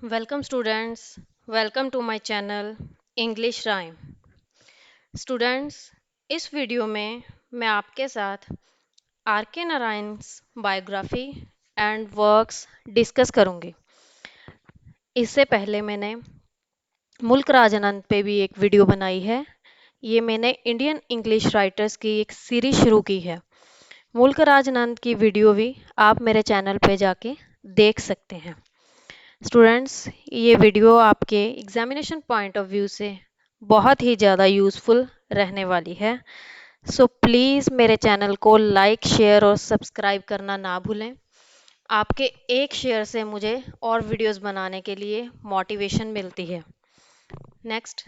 Welcome students, welcome to my channel English Rhyme। Students इस video में मैं आपके साथ are K Narayan biography and works discuss करूंगी। इससे पहले मैंने मुल्क राज आनंद पे भी एक वीडियो बनाई है। ये मैंने इंडियन इंग्लिश राइटर्स की एक सीरीज शुरू की है। मुल्क राज आनंद की वीडियो भी आप मेरे चैनल पे जाके देख सकते हैं। स्टूडेंट्स, ये वीडियो आपके एग्जामिनेशन पॉइंट ऑफ व्यू से बहुत ही ज़्यादा यूज़फुल रहने वाली है। सो प्लीज़ मेरे चैनल को लाइक शेयर और सब्सक्राइब करना ना भूलें। आपके एक शेयर से मुझे और वीडियोस बनाने के लिए मोटिवेशन मिलती है। Next,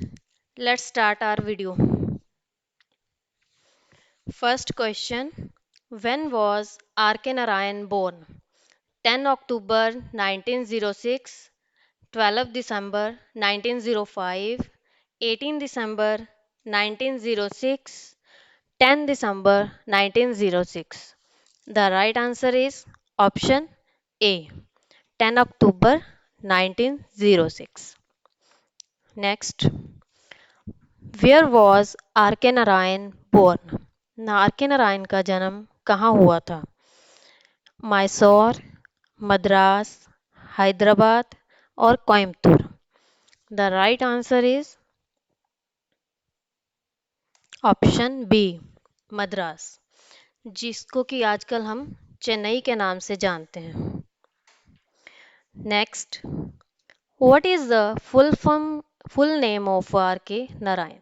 let's start our video. First question, when was R K Narayan born? 10 October 1906, 12 December 1905, 18 December 1906, 10 December 1906. The right answer is option A, 10 October 1906. Next, where was are K Narayan born? Are K Narayan का जन्म कहाँ हुआ था? मैसूर, मद्रास, हैदराबाद और Coimbatore. The right answer is option B, Madras, जिसको कि आजकल हम चेन्नई के नाम से जानते हैं। Next, what is the full name of R K Narayan?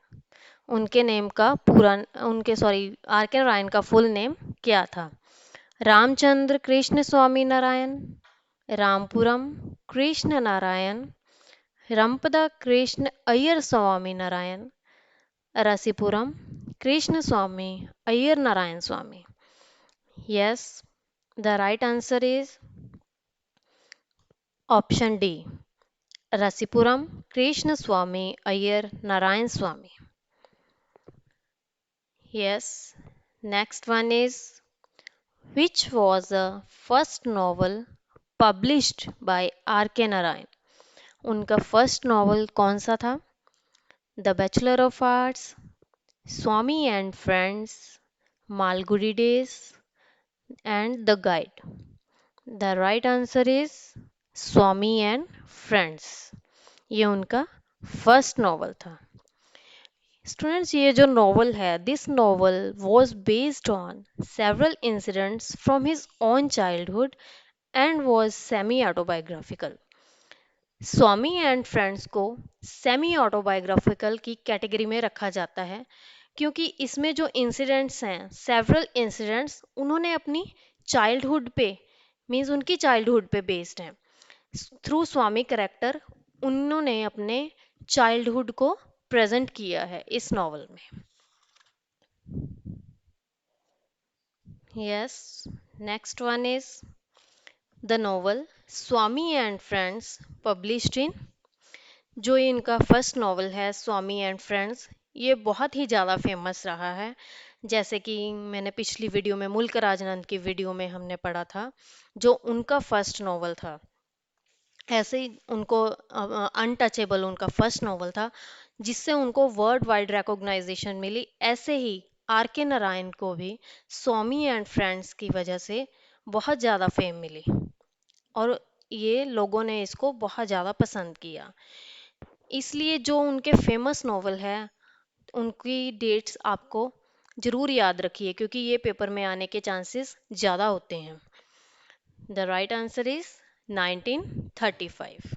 उनके नेम का पूरा उनके सॉरी आर के नारायण का फुल नेम क्या था? Ramchandra Krishna Swami Narayan, Rampuram Krishna Narayan, Rampada Krishna Iyer Swami Narayan, Rasipuram Krishna Swami Iyer Narayan Swami. Yes, the right answer is option D, Rasipuram Krishna Swami Iyer Narayan Swami. Yes, next one is which was the first novel published by R K Narayan? उनका first novel कौन सा था? The bachelor of arts, Swami and friends, Malgudi days and the guide. The right answer is Swami and friends. ये उनका first novel था। Students, ये जो novel है, this novel was based on several incidents from his own childhood and was semi autobiographical. Swami and friends को semi autobiographical की category में रखा जाता है क्योंकि इसमें जो इंसिडेंट्स हैं, सेवरल इंसिडेंट्स उन्होंने अपनी चाइल्डहुड पे, मीन्स उनकी चाइल्डहुड पे बेस्ड हैं। थ्रू स्वामी करेक्टर उन्होंने अपने चाइल्डहुड को प्रेजेंट किया है इस नॉवल में। Yes, next one is the novel Swami and friends published in. जो ये इनका फर्स्ट नॉवल है स्वामी एंड फ्रेंड्स, ये बहुत ही ज़्यादा फेमस रहा है। जैसे कि मैंने पिछली वीडियो में मुल्क राजनंद की वीडियो में हमने पढ़ा था, जो उनका फर्स्ट नॉवल था, ऐसे ही उनको अनटचेबल उनका फर्स्ट नॉवल था जिससे उनको वर्ल्ड वाइड रिकॉग्नाइजेशन मिली। ऐसे ही आर के नारायण को भी स्वामी एंड फ्रेंड्स की वजह से बहुत ज़्यादा फेम मिली और ये लोगों ने इसको बहुत ज़्यादा पसंद किया। इसलिए जो उनके फेमस नॉवल है उनकी डेट्स आपको जरूर याद रखिए क्योंकि ये पेपर में आने के चांसेस ज़्यादा होते हैं। The right answer is 1935।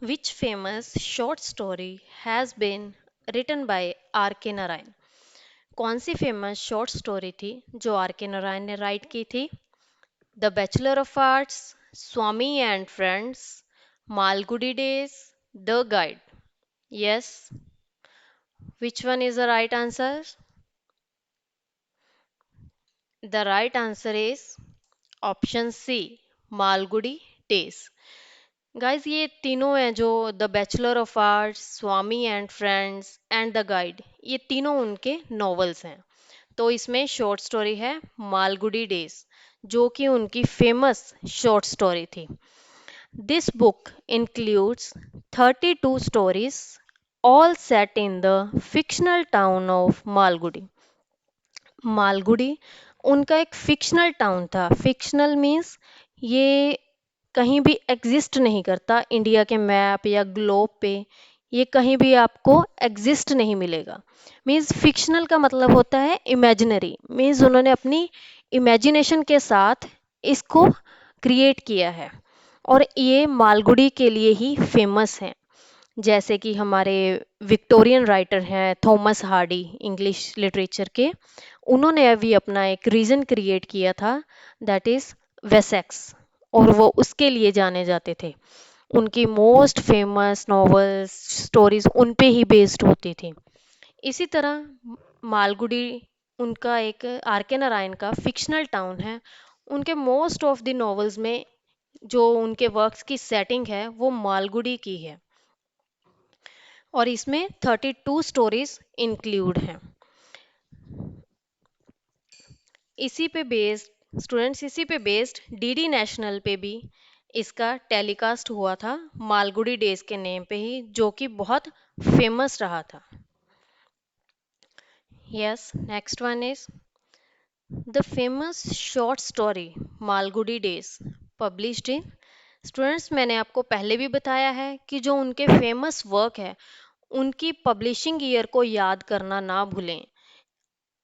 Which famous short story has been written by R K Narayan? कौन सी फेमस शॉर्ट स्टोरी थी जो आर के नारायण ने राइट की थी? The bachelor of arts, Swami and friends, Malgudi days, the guide. Yes, which one is the right answer? The right answer is option C, Malgudi days. Guys, ये तीनों हैं जो the bachelor of arts, Swami and friends and the guide, ये तीनों उनके novels हैं। तो इसमें शॉर्ट स्टोरी है मालगुडी डेज जो कि उनकी फेमस शॉर्ट स्टोरी थी। This book includes 32 stories, all set in the fictional town of Malgudi. Malgudi उनका एक फिक्शनल टाउन था। फिक्शनल मीन्स ये कहीं भी एग्जिस्ट नहीं करता इंडिया के मैप या ग्लोब पे। ये कहीं भी आपको एग्जिस्ट नहीं मिलेगा। मीन्स फिक्शनल का मतलब होता है इमेजिनरी। मीन्स उन्होंने अपनी इमेजिनेशन के साथ इसको क्रिएट किया है और ये मालगुडी के लिए ही फेमस है। जैसे कि हमारे विक्टोरियन राइटर हैं थॉमस हार्डी इंग्लिश लिटरेचर के, उन्होंने अभी अपना एक रीजन क्रिएट किया था, दैट इज वेसेक्स, और वो उसके लिए जाने जाते थे। उनकी मोस्ट फेमस नॉवेल्स स्टोरीज उन पे ही बेस्ड होती थी। इसी तरह मालगुडी उनका एक आर के नारायण का फिक्शनल टाउन है। उनके मोस्ट ऑफ द नॉवेल्स में जो उनके वर्क्स की सेटिंग है वो मालगुडी की है और इसमें 32 स्टोरीज इंक्लूड हैं। इसी पे बेस्ड स्टूडेंट्स, इसी पे बेस्ड डीडी नेशनल पे भी इसका टेलीकास्ट हुआ था मालगुडी डेज के नेम पे ही, जो कि बहुत फेमस रहा था। Yes, next one is the famous short story Malgudi days published in. Students, मैंने आपको पहले भी बताया है कि जो उनके फेमस वर्क है उनकी पब्लिशिंग ईयर को याद करना ना भूलें।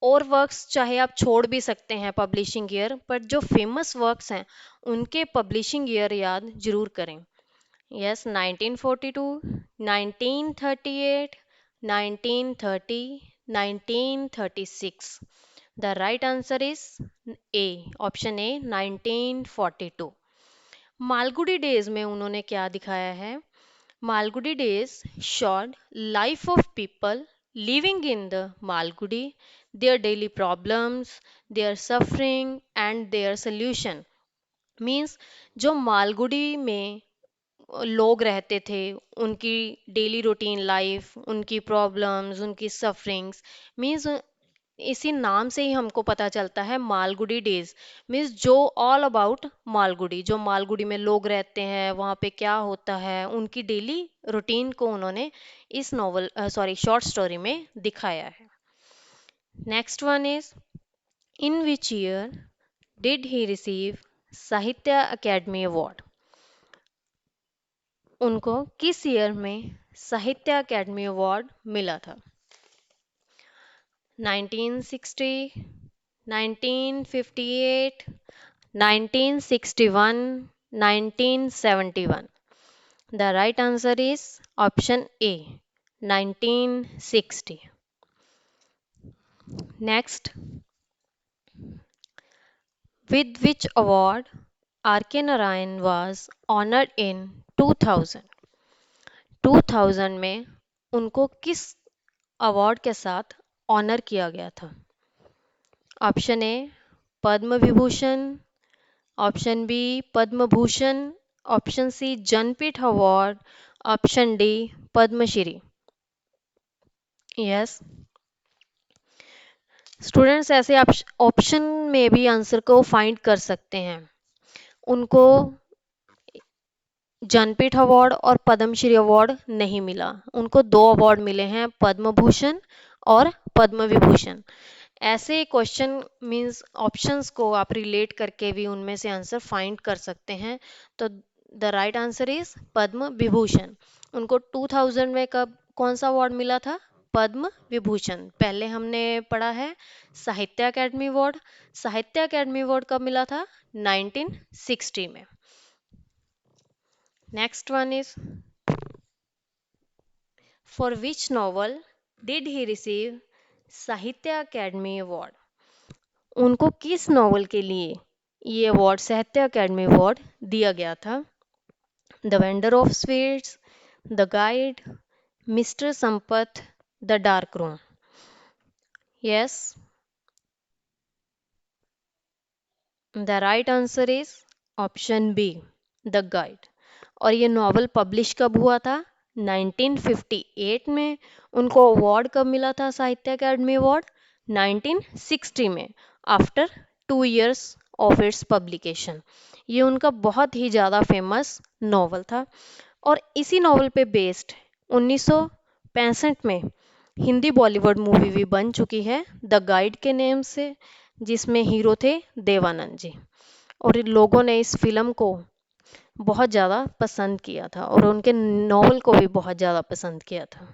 और वर्क्स चाहे आप छोड़ भी सकते हैं पब्लिशिंग ईयर, बट जो फेमस वर्क्स हैं उनके पब्लिशिंग ईयर याद जरूर करें। Yes, 1942, 1938, 1930, 1936। The right answer is a, option A, 1942। Malgudi days में उन्होंने क्या दिखाया है? Malgudi days showed life of people living in the Malgudi, their daily problems, their suffering and their solution. Means जो मालगुडी में लोग रहते थे, उनकी डेली रूटीन लाइफ, उनकी प्रॉब्लम्स, उनकी सफरिंग्स। मीन्स इसी नाम से ही हमको पता चलता है मालगुडी डेज मीन्स जो ऑल अबाउट मालगुडी, जो मालगुडी में लोग रहते हैं वहाँ पे क्या होता है, उनकी डेली रूटीन को उन्होंने इस नॉवल शॉर्ट स्टोरी में दिखाया है। Next one is in which year did he receive साहित्य अकेडमी अवार्ड? उनको किस ईयर में साहित्य अकेडमी अवार्ड मिला था? 1960, 1958, 1961, 1971। The right answer is option A, 1960। Next, with which award R.K. Narayan was honored in 2000? 2000 में उनको किस अवार्ड के साथ ऑनर किया गया था? Option A Padma Vibhushan, option B Padma Bhushan, option C Jnanpith award, option D Padmashri. Yes students, ऐसे ऑप्शन में भी आंसर को फाइंड कर सकते हैं। उनको जनपीठ अवार्ड और पद्मश्री अवार्ड नहीं मिला, उनको दो अवार्ड मिले हैं, पद्म भूषण और पद्म विभूषण। ऐसे क्वेश्चन मींस ऑप्शंस को आप रिलेट करके भी उनमें से आंसर फाइंड कर सकते हैं। तो the right answer is Padma Vibhushan. उनको 2000 में कब कौन सा अवार्ड मिला था? पद्म विभूषण। पहले हमने पढ़ा है साहित्य अकेडमी अवार्ड। साहित्य अकेडमी अवार्ड कब मिला था? 1960 में। Next one is for which novel did he receive साहित्य अकेडमी अवार्ड? उनको किस नॉवल के लिए ये अवार्ड साहित्य अकेडमी अवार्ड दिया गया था? The vendor of sweets, the guide, mister Sampath, the dark room. Yes, the right answer is option B, the guide. और ये नॉवल पब्लिश कब हुआ था? 1958 में। उनको अवार्ड कब मिला था साहित्य अकेडमी अवार्ड? 1960 में, after 2 years of its publication. ये उनका बहुत ही ज़्यादा फेमस नॉवल था और इसी नॉवल पे बेस्ड 1965 में हिंदी बॉलीवुड मूवी भी बन चुकी है द गाइड के नेम से, जिसमें हीरो थे देवानंद जी। और इन लोगों ने इस फिल्म को बहुत ज़्यादा पसंद किया था और उनके नॉवल को भी बहुत ज़्यादा पसंद किया था।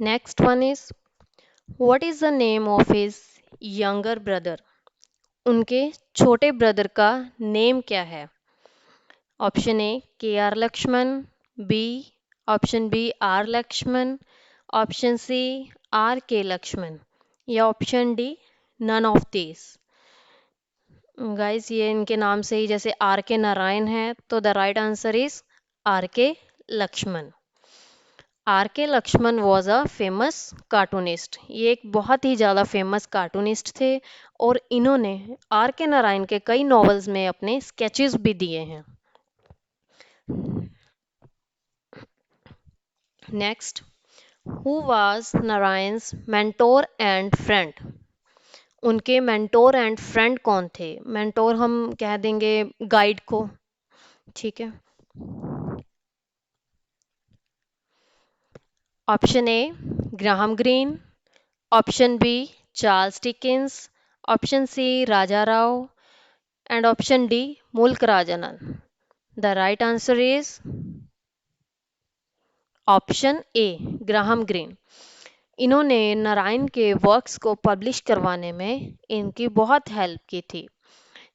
Next one is what is the name of his younger brother. उनके छोटे ब्रदर का नेम क्या है? Option A K R Laxman, B option B R Laxman, option C R K Laxman या option D none of this. Guys ये इनके नाम से ही जैसे आर के नारायण है, तो the right answer is R K Laxman. R K Laxman was a famous cartoonist. ये एक बहुत ही ज़्यादा फेमस कार्टूनिस्ट थे और इन्होंने आर के नारायण के कई नॉवेल्स में अपने स्केचेस भी दिए हैं। Next, who was Narayan's mentor and friend. उनके मेंटोर एंड फ्रेंड कौन थे? मेंटोर हम कह देंगे गाइड को, ठीक है। Option A Graham Greene, option B Charles Dickens, option C Raja Rao and option D Mulk Raj Anand. The right answer is option A Graham Greene. इन्होंने नारायण के वर्क्स को पब्लिश करवाने में इनकी बहुत हेल्प की थी,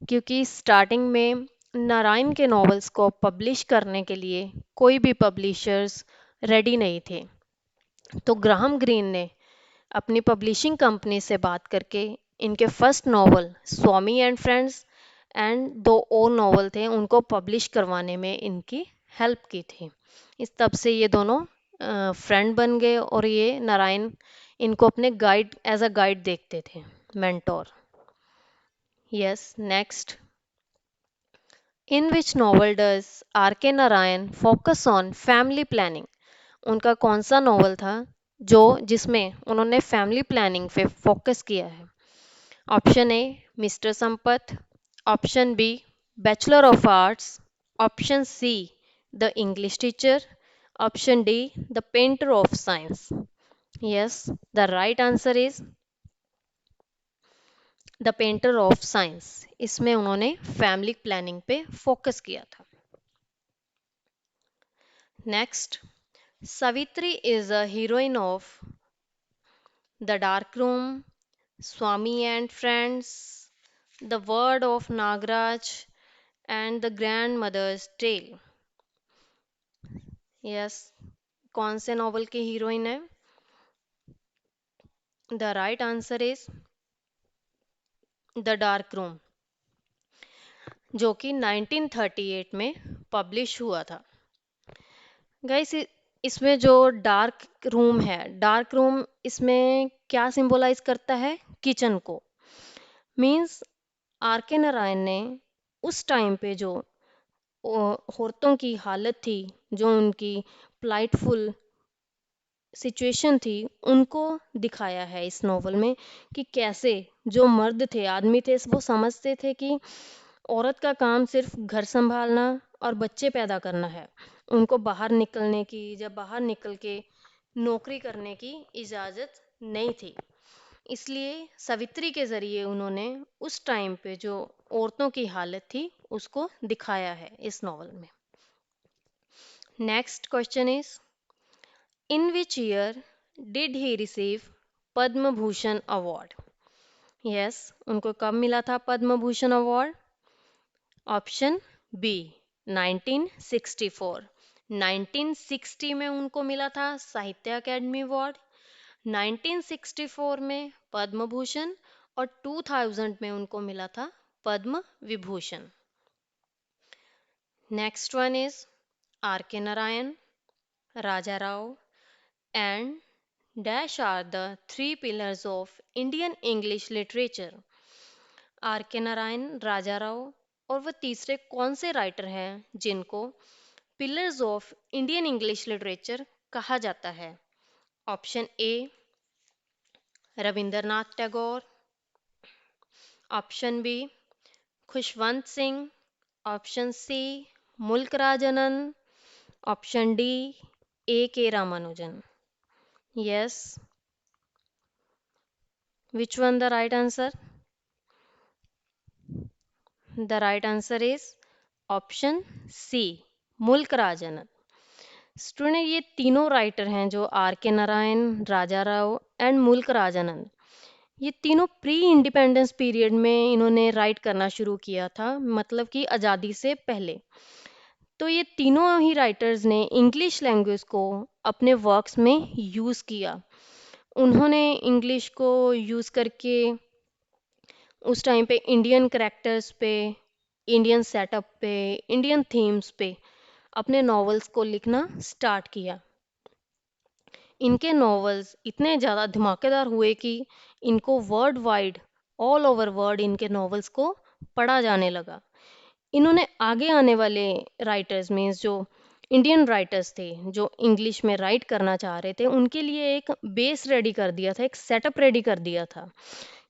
क्योंकि स्टार्टिंग में नारायण के नॉवेल्स को पब्लिश करने के लिए कोई भी पब्लिशर्स रेडी नहीं थे। तो ग्राहम ग्रीन ने अपनी पब्लिशिंग कंपनी से बात करके इनके first novel Swami and friends and दो और नॉवल थे उनको पब्लिश करवाने में इनकी हेल्प की थी। इस तब से ये दोनों फ्रेंड बन गए और ये नारायण इनको अपने गाइड एज अ गाइड देखते थे, mentor. Yes, next, in which novel does R K Narayan focus on family planning. उनका कौन सा नॉवल था जो जिसमें उन्होंने फैमिली प्लानिंग पे फोकस किया है? Option A mister Sampath, option B bachelor of arts, option C the English teacher, option D the painter of science. Yes, the right answer is the painter of science. इसमें उन्होंने family planning पे focus किया था। Next, Savitri is a heroine of the dark room, Swami and friends, the word of Nagaraj and the grandmother's tale. Yes, कौन से novel की heroine है? The right answer is the dark room, जो कि 1938 में पब्लिश हुआ था। गाइस इसमें जो डार्क रूम इसमें क्या सिंबलाइज करता है? किचन को। मींस आर के नारायण ने उस टाइम पे जो औरतों की हालत थी, जो उनकी प्लाइटफुल सिचुएशन थी, उनको दिखाया है इस नॉवल में कि कैसे जो मर्द थे, आदमी थे, वो समझते थे कि औरत का काम सिर्फ घर संभालना और बच्चे पैदा करना है। उनको बाहर निकलने की, जब बाहर निकल के नौकरी करने की इजाज़त नहीं थी। इसलिए सावित्री के ज़रिए उन्होंने उस टाइम पे जो औरतों की हालत थी उसको दिखाया है इस नॉवल में। Next question is in which year did he receive Padma Bhushan award. Yes, उनको कब मिला था Padma Bhushan award? Option B 1964। 1960 में उनको मिला था साहित्य अकेडमी अवार्ड, 1964 में पद्म भूषण और 2000 में उनको मिला था Padma Vibhushan. Next one is R K Narayan, Raja Rao and dash are the three pillars of Indian English literature. R K Narayan, Raja Rao और वह तीसरे कौन से राइटर हैं जिनको pillars of Indian English literature कहा जाता है? Option A Rabindranath Tagore, option B Khushwant Singh, option C Mulk Raj Anand, option D A K Ramanujan. Yes, which one the right answer? The right answer is option C Mulk Raj Anand. Student, ये तीनों राइटर हैं जो are K Narayan, Raja Rao and मुल्क राज आनंद. ये तीनों प्री इंडिपेंडेंस पीरियड में इन्होंने right करना शुरू किया था, मतलब कि आज़ादी से पहले. तो ये तीनों ही राइटर्स ने इंग्लिश लैंग्वेज को अपने वर्क्स में यूज़ किया. उन्होंने इंग्लिश को यूज़ करके उस टाइम पे इंडियन करेक्टर्स पे, इंडियन सेटअप पे, इंडियन थीम्स पे अपने नॉवेल्स को लिखना स्टार्ट किया. इनके नॉवेल्स इतने ज़्यादा धमाकेदार हुए कि इनको world wide, all over world इनके नॉवेल्स को पढ़ा जाने लगा. इन्होंने आगे आने वाले राइटर्स मीन्स जो इंडियन राइटर्स थे जो इंग्लिश में राइट करना चाह रहे थे, उनके लिए एक बेस रेडी कर दिया था, एक सेटअप रेडी कर दिया था.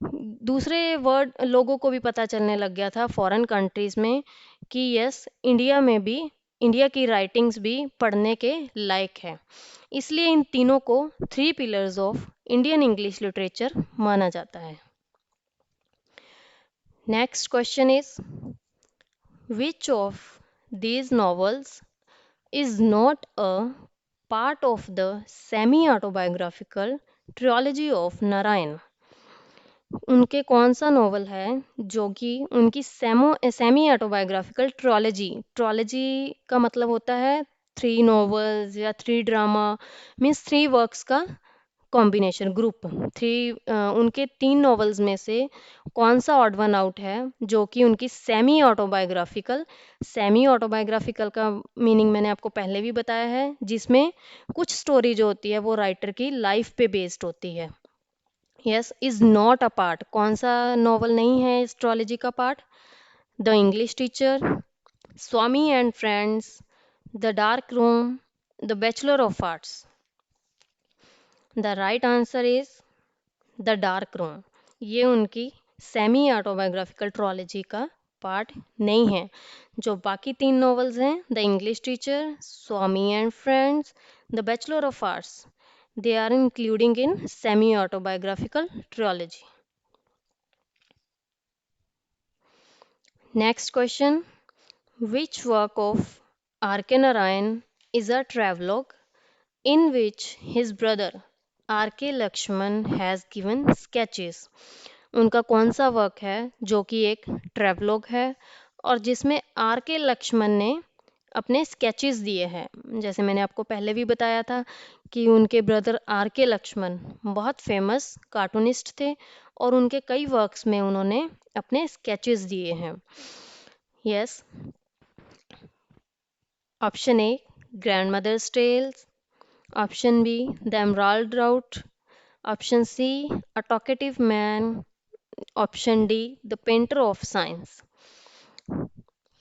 दूसरे वर्ड लोगों को भी पता चलने लग गया था फॉरेन कंट्रीज में कि यस, इंडिया में भी, इंडिया की राइटिंग्स भी पढ़ने के लायक है. इसलिए इन तीनों को three pillars of Indian English literature माना जाता है. Next question is which of these novels is not a part of the semi autobiographical trilogy of Narayan. उनके कौन सा नॉवल है जो कि उनकी सेमी ऑटोबायोग्राफिकल ट्रॉलजी, ट्रॉलजी का मतलब होता है थ्री नॉवेल्स या three drama, means three works का कॉम्बिनेशन ग्रुप थ्री. उनके तीन नॉवेल्स में से कौन सा ऑड वन आउट है जो कि उनकी सेमी ऑटोबायोग्राफिकल का मीनिंग मैंने आपको पहले भी बताया है, जिसमें कुछ स्टोरी जो होती है वो राइटर की लाइफ पे बेस्ड होती है. Yes, is not a part. कौन सा नॉवल नहीं है एस्ट्रोलॉजी का part? The English teacher, Swami and friends, the dark room, the bachelor of arts. The right answer is the dark room. ये उनकी सेमी ऑटोबायोग्राफिकल ट्रॉलजी का पार्ट नहीं है. जो बाकी तीन नॉवेल्स हैं, the English teacher, Swami and friends, the bachelor of arts, they are including in semi autobiographical trilogy. Next question, which work of R.K. Narayan is a travelogue in which his brother R.K. Lakshman has given sketches? उनका कौन सा work है जो कि एक travelogue है और जिसमें आर के लक्ष्मण ने अपने स्केचेस दिए हैं. जैसे मैंने आपको पहले भी बताया था कि उनके ब्रदर आर के लक्ष्मण बहुत फेमस कार्टूनिस्ट थे और उनके कई वर्क्स में उन्होंने अपने स्केचेस दिए हैं. Yes, option A grandmother's tales, option B the emerald route, option C a talkative man, option D the painter of science.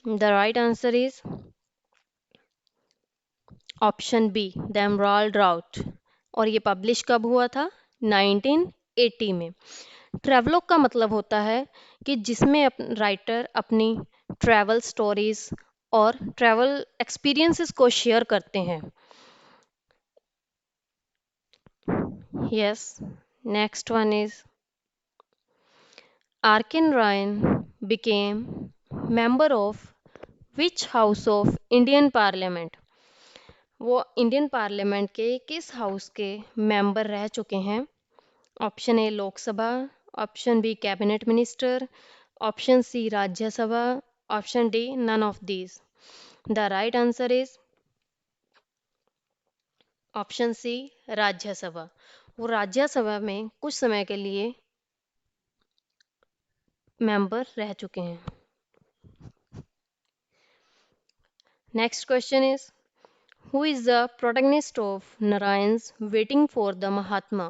The right answer is option B the emerald route. और ये publish कब हुआ था? 1980 में. Travelogue का मतलब होता है कि जिसमें राइटर अपनी ट्रैवल स्टोरीज और ट्रैवल एक्सपीरियंसेस को शेयर करते हैं. Yes, next one is R K Narayan became member of which house of Indian parliament. वो इंडियन पार्लियामेंट के किस हाउस के मेंबर रह चुके हैं? Option A Lok Sabha, option B cabinet minister, option C Rajya Sabha, option D none of these. The right answer is option C Rajya Sabha. वो राज्यसभा में कुछ समय के लिए मेंबर रह चुके हैं. Next question is who is the protagonist of Narayan's waiting for the Mahatma.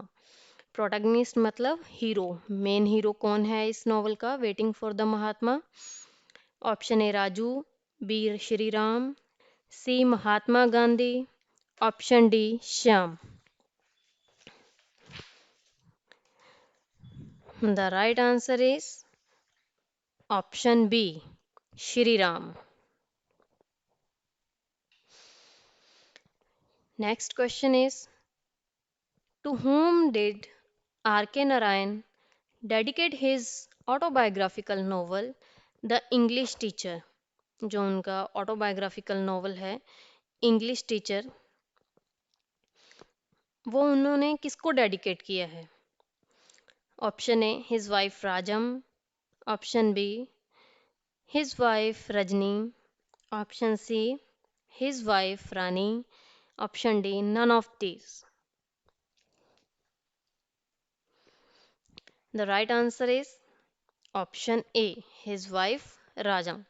Protagonist मतलब हीरो, मेन हीरो कौन है इस नॉवल का waiting for the Mahatma? Option A Raju, B Shri Ram, C Mahatma Gandhi, option D Shyam. The right answer is option B Shri Ram. Next question is, to whom did R.K. Narayan dedicate his autobiographical novel the English teacher? जो उनका autobiographical novel है English teacher, वो उन्होंने किसको dedicate किया है? Option A his wife Rajam, option B his wife Rajni, option C his wife Rani, option D none of these. The right answer is option A his wife Rajam.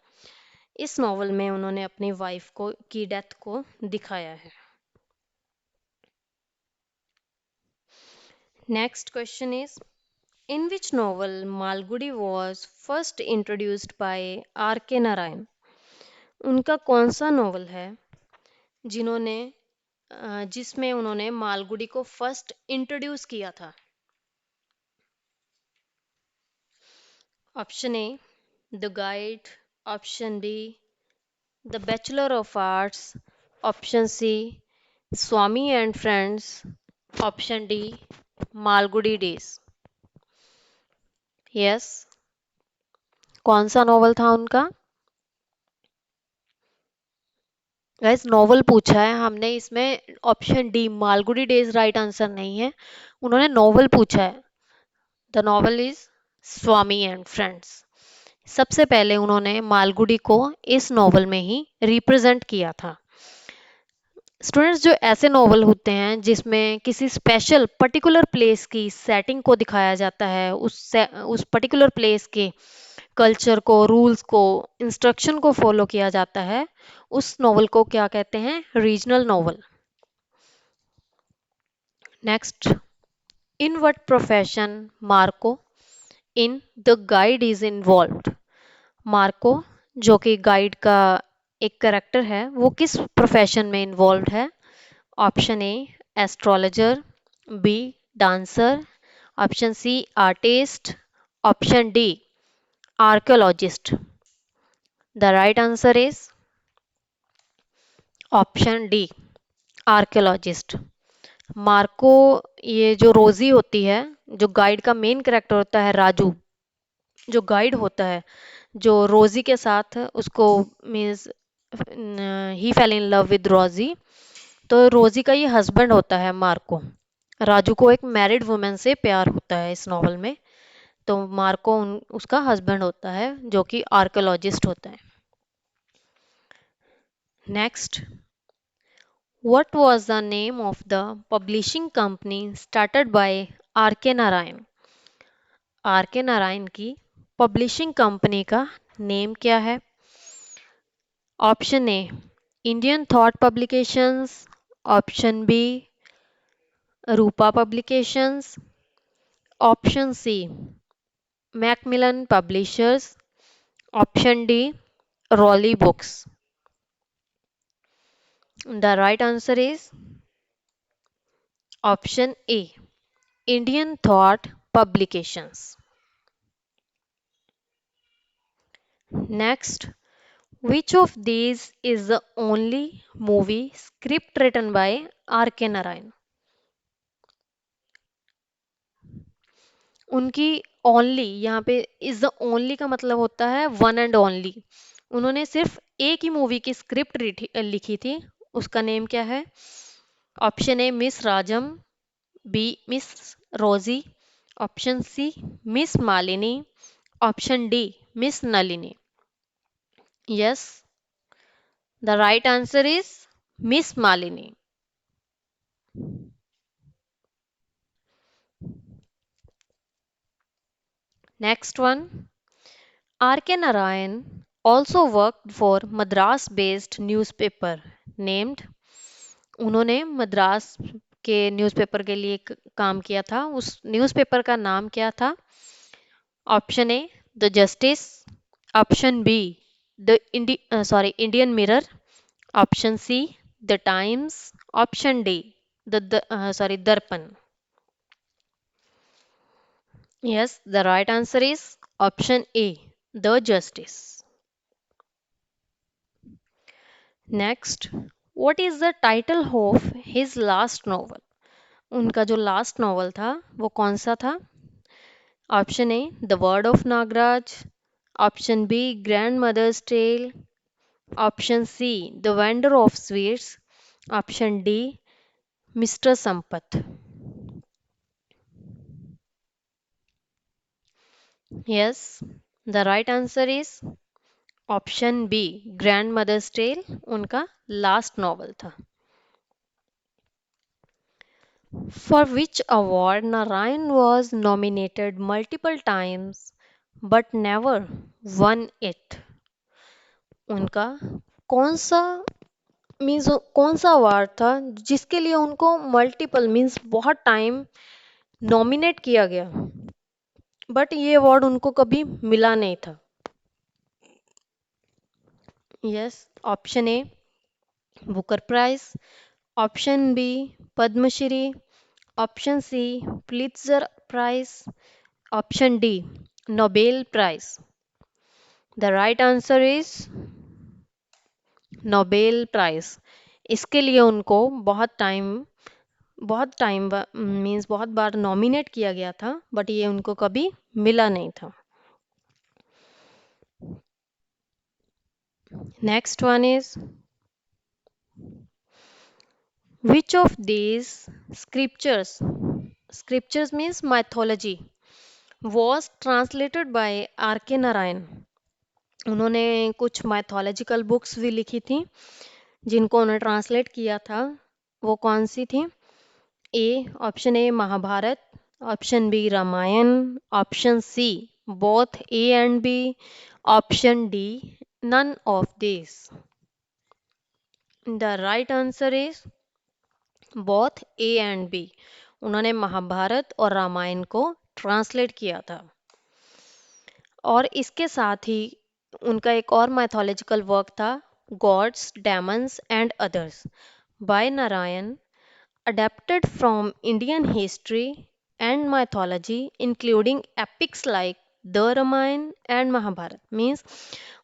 इस novel में उन्होंने अपनी वाइफ को की डेथ को दिखाया है। Next question is, in which novel Malgudi was first introduced by R K Narayan? उनका कौन सा नॉवल है जिन्होंने जिसमें उन्होंने मालगुडी को फर्स्ट इंट्रोड्यूस किया था? Option A the guide, option B the bachelor of arts, option C Swami and friends, option D Malgudi days. Yes, कौन सा नॉवल था उनका? गाइस नॉवल पूछा है हमने, इसमें option D Malgudi days right answer नहीं है। उन्होंने नॉवल पूछा है। The novel is Swami and friends. सबसे पहले उन्होंने मालगुडी को इस नॉवल में ही रिप्रेजेंट किया था। स्टूडेंट्स, जो ऐसे नॉवल होते हैं जिसमें किसी स्पेशल पर्टिकुलर प्लेस की सेटिंग को दिखाया जाता है, उस पर्टिकुलर प्लेस के कल्चर को, रूल्स को, इंस्ट्रक्शन को फॉलो किया जाता है, उस नॉवल को क्या कहते हैं? Regional novel. Next, in what profession Marco in the guide is involved? Marco जो कि गाइड का एक करेक्टर है, वो किस प्रोफेशन में इन्वॉल्व है? Option A astrologer, B dancer, option C artist, option D archaeologist. The right answer is option D archaeologist. Marco, ये जो रोजी होती है, जो गाइड का मेन कैरेक्टर होता है राजू, जो गाइड होता है, जो रोजी के साथ उसको means he fail in love with रोजी, तो रोजी का ये हस्बैंड होता है मार्को। राजू को एक मैरिड वुमेन से प्यार होता है इस नॉवल में, तो मार्को उसका हस्बैंड होता है जो कि आर्कियोलॉजिस्ट होता है। Next, what was the name of the publishing company started by R K Narayan? Are K Narayan की पब्लिशिंग कंपनी का नेम क्या है? Option A Indian thought publications, option B Rupa publications, option C Macmillan publishers, option D Roli books. The right answer is option A Indian thought publications. Next, which of these is the only movie script written by R K Narayan? उनकी only, यहाँ पे is the only का मतलब होता है one and only. उन्होंने सिर्फ एक ही मूवी की स्क्रिप्ट लिखी थी, उसका नेम क्या है? Option A miss Rajam, B miss Rosie, option C miss Malini, option D miss Nalini. Yes, the right answer is miss Malini. Next one, R.K. Narayan also worked for Madras-based newspaper named, उन्होंने मद्रास के newspaper के लिए काम किया था, उस न्यूज़पेपर का नाम क्या था? Option A the justice, option B the Indian mirror, option C the times, option D Darpan. Yes, the right answer is option A the justice. Next, what is the title of his last novel? उनका जो last novel था वो कौन सा था? Option A the word of Nagaraj, option B grandmother's tale, option C the vendor of sweets, option D mister Sampath. Yes, the right answer is option B grandmother's tale उनका last novel था। For which award Narayan was nominated multiple times but never won it? उनका कौन सा means कौन सा award था जिसके लिए उनको मल्टीपल मीन्स बहुत टाइम नॉमिनेट किया गया बट ये अवार्ड उनको कभी मिला नहीं था? Yes, option A Booker prize, option B Padmashri, option C Pulitzer prize, option D Nobel prize. The right answer is Nobel prize. इसके लिए उनको बहुत टाइम मीन्स बहुत बार नॉमिनेट किया गया था बट ये उनको कभी मिला नहीं था। Next one is which of these scriptures means mythology was translated by R K Narayan? उन्होंने कुछ माइथोलॉजिकल बुक्स भी लिखी थी जिनको उन्होंने ट्रांसलेट किया था, वो कौन सी थी? A option A Mahabharata, option B Ramayana, option C both A and B, option D none of this. The right answer is both A and B. उन्होंने महाभारत और रामायण को ट्रांसलेट किया था। और इसके साथ ही उनका एक और माइथोलॉजिकल वर्क था gods demons and others by Narayan, adapted from Indian history and mythology, including epics like the Ramayana and Mahabharata. Means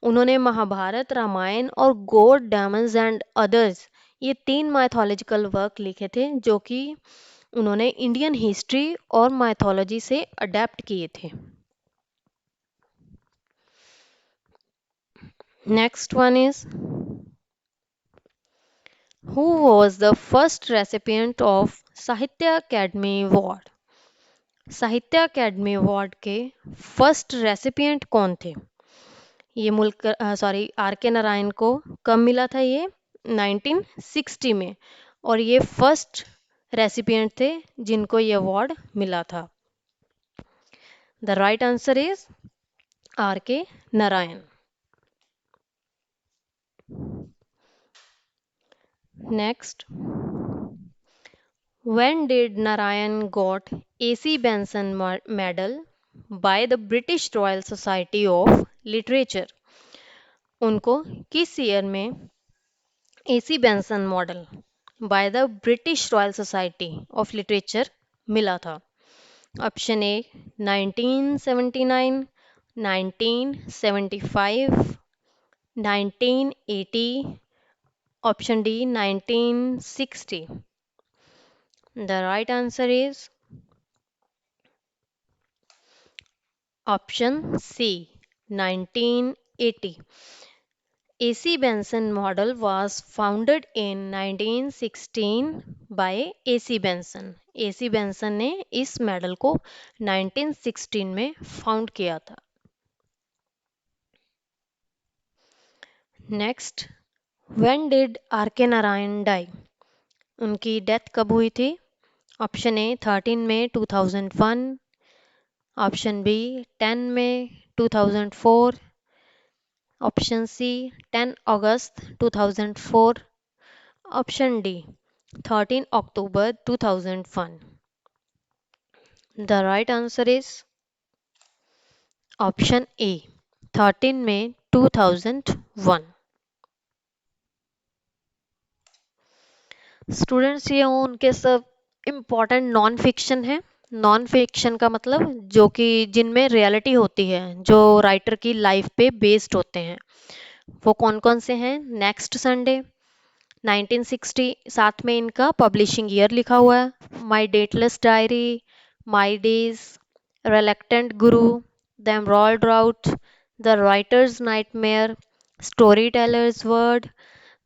उन्होंने महाभारत, रामायण और गॉड डेमन्स एंड अदर्स ये 3 माइथोलॉजिकल वर्क लिखे थे जो कि उन्होंने इंडियन हिस्ट्री और माइथोलॉजी से अडेप्ट किए थे। Next one is who was the first recipient of साहित्य अकेडमी अवार्ड? साहित्य अकेडमी अवार्ड के फर्स्ट रेसिपिएंट कौन थे? ये आर के नारायण को कब मिला था? ये 1960 में, और ये फर्स्ट रेसिपिएंट थे जिनको ये अवार्ड मिला था। The right answer is R K Narayan. Next, when did Narayan got AC Benson Medal by the British Royal Society of Literature? उनको किस ईयर में AC Benson model by the British royal society of literature मिला था? Option A 1979, 1975, 1980, option D 1960। The right answer is option C, 1980. AC Benson model was founded in 1916 by AC Benson. AC Benson ने इस model को 1916 में found किया था। Next, when did are K Narayan die? उनकी death कब हुई थी? ऑप्शन ए 13 मई 2001, ऑप्शन बी 10 मई 2004, ऑप्शन सी 10 अगस्त 2004, ऑप्शन डी 13 अक्टूबर 2001। The right answer is option A 13 मई 2001। स्टूडेंट्स, ये उनके सब इम्पॉर्टेंट नॉन फिक्शन है नॉन फिक्शन का मतलब जो कि जिनमें रियलिटी होती है, जो राइटर की लाइफ पे बेस्ड होते हैं। वो कौन कौन से हैं? नेक्स्ट संडे 1960, साथ में इनका पब्लिशिंग ईयर लिखा हुआ है। My dateless diary, my days, reluctant guru, the emerald route, the writer's nightmare, storyteller's world,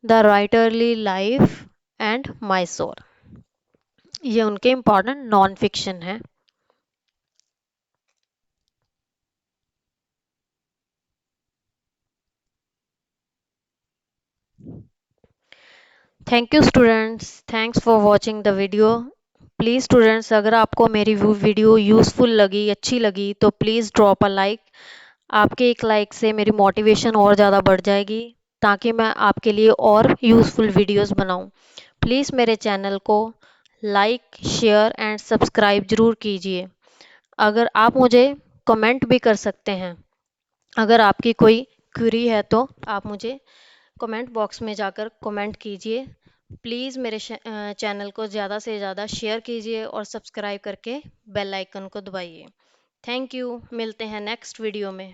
the writerly life and Mysore. ये उनके इम्पोर्टेंट नॉन फिक्शन है। Thank you students, thanks for watching the video. Please students, अगर आपको मेरी video useful लगी, अच्छी लगी, तो प्लीज़ ड्रॉप अ लाइक। आपके एक लाइक से मेरी मोटिवेशन और ज़्यादा बढ़ जाएगी, ताकि मैं आपके लिए और यूज़फुल वीडियोस बनाऊं। प्लीज़ मेरे चैनल को लाइक, शेयर एंड सब्सक्राइब ज़रूर कीजिए। अगर आप मुझे कमेंट भी कर सकते हैं। अगर आपकी कोई क्वेरी है तो आप मुझे कमेंट बॉक्स में जाकर कमेंट कीजिए। प्लीज़ मेरे चैनल को ज़्यादा से ज़्यादा शेयर कीजिए और सब्सक्राइब करके बेल आइकन को दबाइए। थैंक यू, मिलते हैं नेक्स्ट वीडियो में।